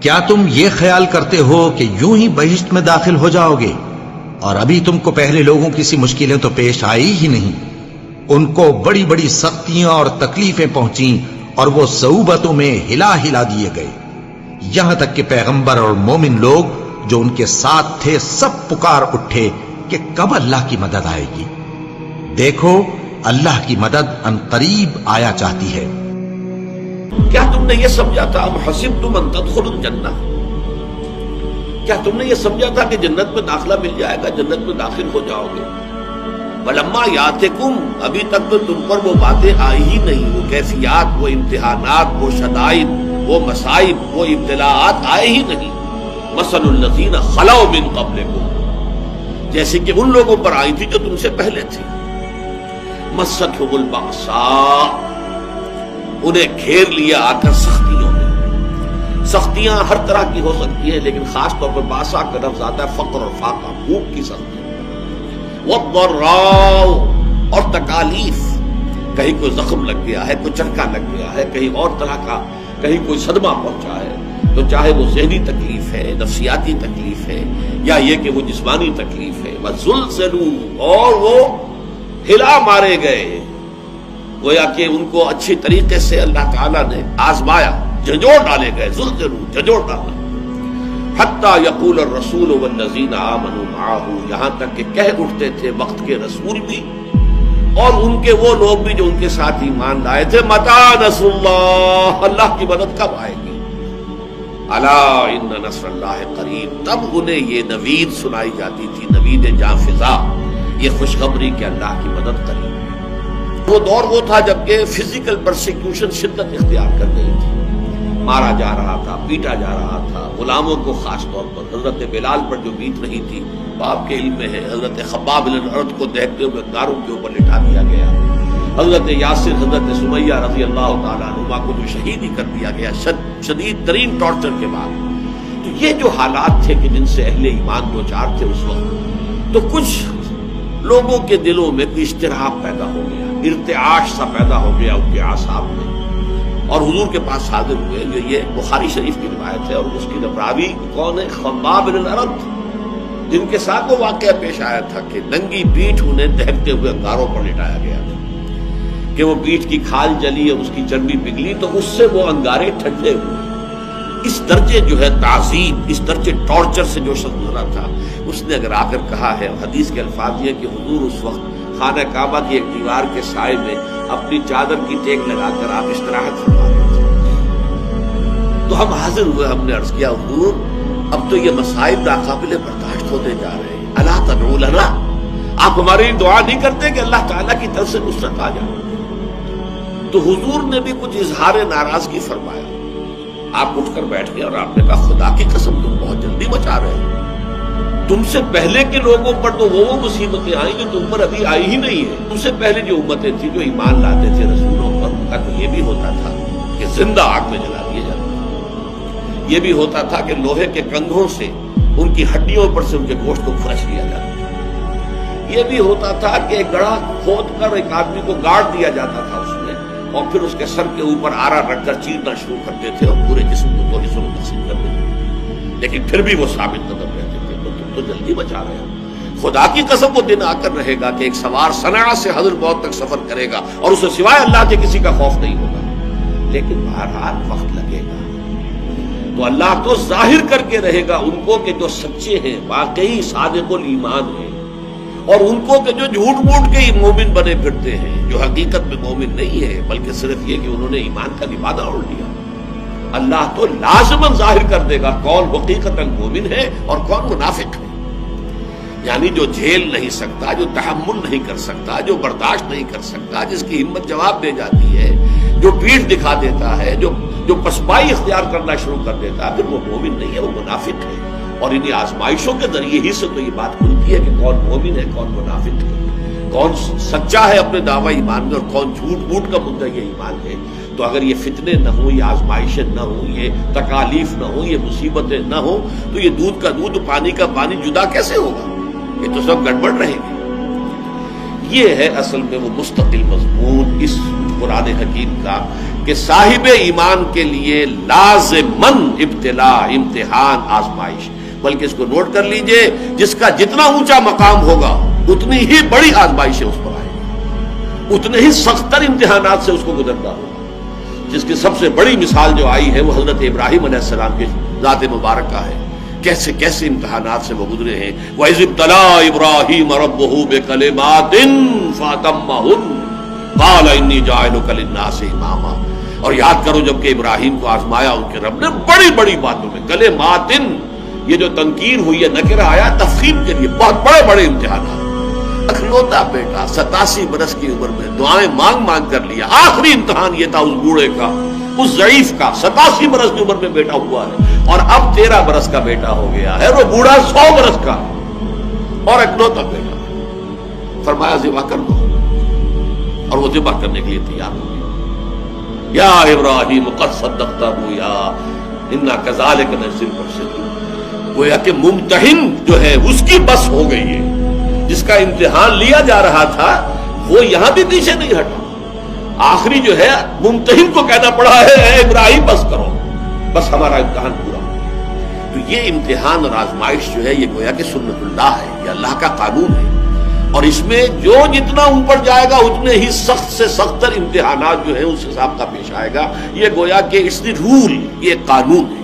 کیا تم یہ خیال کرتے ہو کہ یوں ہی بہشت میں داخل ہو جاؤ گے اور ابھی تم کو پہلے لوگوں کی سی مشکلیں تو پیش آئی ہی نہیں؟ ان کو بڑی بڑی سختیاں اور تکلیفیں پہنچیں اور وہ صعوبتوں میں ہلا ہلا دیے گئے، یہاں تک کہ پیغمبر اور مومن لوگ جو ان کے ساتھ تھے سب پکار اٹھے کہ کب اللہ کی مدد آئے گی۔ دیکھو اللہ کی مدد ان قریب آیا چاہتی ہے۔ کیا تم نے یہ سمجھا تھا ام حسبتم ان تدخلوا الجنہ، کیا تم نے یہ سمجھا تھا کہ جنت میں داخلہ مل جائے گا، جنت میں داخل ہو جاؤ گے؟ ولما یاتکم، ابھی تک تو تم پر وہ باتیں آئی ہی نہیں، وہ کیفیات، وہ امتحانات، وہ شدائد، وہ مصائب، وہ ابتلاءات آئے ہی نہیں۔ مثل الذین خلوا من قبلکم، جیسے کہ ان لوگوں پر آئی تھی جو تم سے پہلے تھی۔ مستھم البأساء، انہیں گھیر لیا آ کر سختیوں نے۔ سختیاں ہر طرح کی ہو سکتی ہیں، لیکن خاص طور پر باسا کا لفظ آتا ہے فقر اور فاقہ، بھوک کی سختی۔ والضراء، اور تکالیف، کہیں کوئی زخم لگ گیا ہے، کوئی چرکا لگ گیا ہے، کہیں اور طرح کا، کہیں کوئی صدمہ پہنچا ہے، تو چاہے وہ ذہنی تکلیف ہے، نفسیاتی تکلیف ہے، یا یہ کہ وہ جسمانی تکلیف ہے۔ وزلزلوا، اور وہ ہلا مارے گئے، گویا کہ ان کو اچھی طریقے سے اللہ تعالیٰ نے آزمایا، جھنجھوڑ ڈالے گئے، زلزلوا، جھنجھوڑ ڈالا۔ حتیٰ یقول الرسول والذین آمنوا معہ، یہاں تک کہ کہہ اٹھتے تھے وقت کے رسول بھی اور ان کے وہ لوگ بھی جو ان کے ساتھ ایمان لائے تھے، متی نصر اللہ، اللہ کی مدد کب آئے گی؟ الا ان نصر اللہ قریب، تب انہیں یہ نوید سنائی جاتی تھی، نوید جانفزا، یہ خوشخبری کہ اللہ کی مدد قریب ہے۔ وہ دور وہ تھا جبکہ فزیکل پرسیکیوشن شدت اختیار کر گئی تھی، مارا جا رہا تھا، پیٹا جا رہا تھا، غلاموں کو خاص طور پر حضرت بلال پر جو بیت رہی تھی باپ کے علم میں ہے، حضرت خباب بن الارت کو دیکھتے ہوئے گاروں کے اوپر لٹا دیا گیا، حضرت یاسر، حضرت سمیہ رضی اللہ تعالیٰ عنہما کو جو شہید ہی کر دیا گیا شدید ترین ٹارچر کے بعد۔ تو یہ جو حالات تھے کہ جن سے اہل ایمان دو چار تھے اس وقت، تو کچھ لوگوں کے دلوں میں کوئی اشتراک پیدا ہو گیا، ارتعاش سا پیدا ہو گیا ان کے اعصاب میں، اور حضور کے پاس حاضر ہوئے۔ یہ بخاری شریف کی روایت ہے، اور اس کی راوی کون ہے؟ خباب بن الارت، جن کے ساتھ وہ واقعہ پیش آیا تھا کہ ننگی پیٹھ انہیں دہکتے ہوئے انگاروں پر لٹایا گیا تھا کہ وہ پیٹھ کی کھال جلی اور اس کی چربی پگھلی تو اس سے وہ انگارے ٹھنڈے ہوئے۔ اس درجے جو ہے تعذیب، اس درجے ٹارچر سے جو شخص گزرا تھا، اس نے اگر آ کر کہا ہے، حدیث کے الفاظ یہ کہ حضور اس وقت خانہ کعبہ کی ایک دیوار کے سائے میں اپنی چادر کی ٹیک لگا کر آپ استراحت فرما رہے تھے، تو ہم حاضر ہوئے، ہم نے عرض کیا حضور اب تو یہ مصائب ناقابل برداشت ہوتے جا رہے ہیں، الا تدعو لنا، آپ ہماری دعا نہیں کرتے کہ اللہ تعالیٰ کی طرف سے نصرت آ جائے؟ تو حضور نے بھی کچھ اظہار ناراضگی فرمایا، آپ اٹھ کر بیٹھ گئے اور آپ نے کہا خدا کی قسم تم بہت جلدی مچا رہے ہو، تم سے پہلے کے لوگوں پر تو وہ مصیبتیں آئیں جو تم پر ابھی آئی ہی نہیں ہے۔ تم سے پہلے جو امتیں تھیں جو ایمان لاتے تھے رسولوں پر، ان کا تو یہ بھی ہوتا تھا کہ زندہ آگ میں جلا دیے جاتے تھے، یہ بھی ہوتا تھا کہ لوہے کے کنگھوں سے ان کی ہڈیوں پر سے ان کے گوشت کو کھرچ لیا جاتا تھا، یہ بھی ہوتا تھا کہ ایک گڑھا کھود کر ایک آدمی کو گاڑ دیا جاتا تھا اس میں، اور پھر اس کے سر کے اوپر آرا رکھ کر چیرنا شروع کرتے تھے اور پورے جسم کو حصوں میں تقسیم کر دیتے، لیکن پھر بھی وہ ثابت قدم رہتے تھے، تو جلدی بچا رہے ہیں۔ خدا کی قسم وہ دن آ کر رہے گا کہ ایک سوار صنعاء سے حضر موت تک سفر کرے گا اور اسے سوائے اللہ کے کسی کا خوف نہیں ہوگا، لیکن بہرحال وقت لگے گا، تو اللہ تو ظاہر کر کے رہے گا ان کو کہ جو سچے ہیں، واقعی صادق الایمان ہیں، اور ان کو کہ جو جھوٹ موٹ کے ہی مومن بنے پھرتے ہیں، جو حقیقت میں مومن نہیں ہے بلکہ صرف یہ کہ انہوں نے ایمان کا لبادہ اوڑھ لیا۔ اللہ تو لازماً ظاہر کر دے گا کون حقیقتاً مومن ہے اور کون منافق ہے، یعنی جو جھیل نہیں سکتا، جو تحمل نہیں کر سکتا، جو برداشت نہیں کر سکتا، جس کی ہمت جواب دے جاتی ہے، جو پیٹھ دکھا دیتا ہے، جو پسپائی اختیار کرنا شروع کر دیتا ہے، پھر وہ مومن نہیں ہے، وہ منافق ہے۔ اور انہیں آزمائشوں کے ذریعے ہی سے تو یہ بات کھلتی ہے کہ کون مومن ہے، کون منافق ہے، کون سچا ہے اپنے دعوی ایمان میں اور کون جھوٹ موٹ کا مدعی ایمان ہے۔ تو اگر یہ فتنے نہ ہوں، یہ آزمائشیں نہ ہوں، یہ تکالیف نہ ہوں، یہ مصیبتیں نہ ہوں، تو یہ دودھ کا دودھ پانی کا پانی جدا کیسے ہوگا؟ یہ تو سب گڑبڑ رہے گی۔ یہ ہے اصل میں وہ مستقل مضمون اس قرآن حکیم کا کہ صاحب ایمان کے لیے لازمن ابتلا، امتحان، آزمائش، بلکہ اس کو نوٹ کر لیجئے، جس کا جتنا اونچا مقام ہوگا اتنی ہی بڑی آزمائشیں اس پر آئیں گی، اتنے ہی سختر امتحانات سے اس کو گزرنا ہوگا۔ جس کی سب سے بڑی مثال جو آئی ہے وہ حضرت ابراہیم علیہ السلام کی ذات مبارکہ ہے، کیسے کیسے امتحانات سے وہ گزرے ہیں۔ وَإِذِ ابْتَلَىٰ إِبْرَاهِيمَ رَبُّهُ بِكَلِمَاتٍ فَأَتَمَّهُنَّ قَالَ إِنِّي جَاعِلُكَ لِلنَّاسِ إِمَامًا، اور یاد کرو جب کہ ابراہیم کو آزمایا ان کے رب نے بڑی بڑی باتوں میں، کلماتن، یہ جو تنکیر ہوئی ہے نکرہ آیا تفخیم کے لیے، بہت بڑے بڑے امتحانات۔ اکلوتا بیٹا 87 برس کی عمر میں دعائیں مانگ مانگ کر لیا، آخری امتحان یہ تھا اس بوڑھے کا، اس ضعیف کا، 87 برس کی عمر میں بیٹا ہوا ہے، اور اب 13 برس کا بیٹا ہو گیا ہے، وہ بوڑھا 100 برس کا اور اکلوتا بیٹا۔ فرمایا ذبح کر دو، اور وہ ذبح کرنے کے لیے تیار ہو گیا۔ یا ابراہیم قد صدقت رؤیا انا کذالک نجزی المحسنین، گویا کہ ممتحن جو ہے اس کی بس ہو گئی ہے، جس کا امتحان لیا جا رہا تھا وہ یہاں بھی پیچھے نہیں ہٹا، آخری جو ہے ممتحن کو کہنا پڑا ہے اے ابراہیم بس کرو، بس ہمارا امتحان پورا۔ تو یہ امتحان اور آزمائش جو ہے یہ گویا کہ سنت اللہ ہے، یہ اللہ کا قانون ہے، اور اس میں جو جتنا اوپر جائے گا اتنے ہی سخت سے سختر امتحانات جو ہیں اس حساب کا پیش آئے گا۔ یہ گویا کہ اس دی رول، یہ قانون ہے۔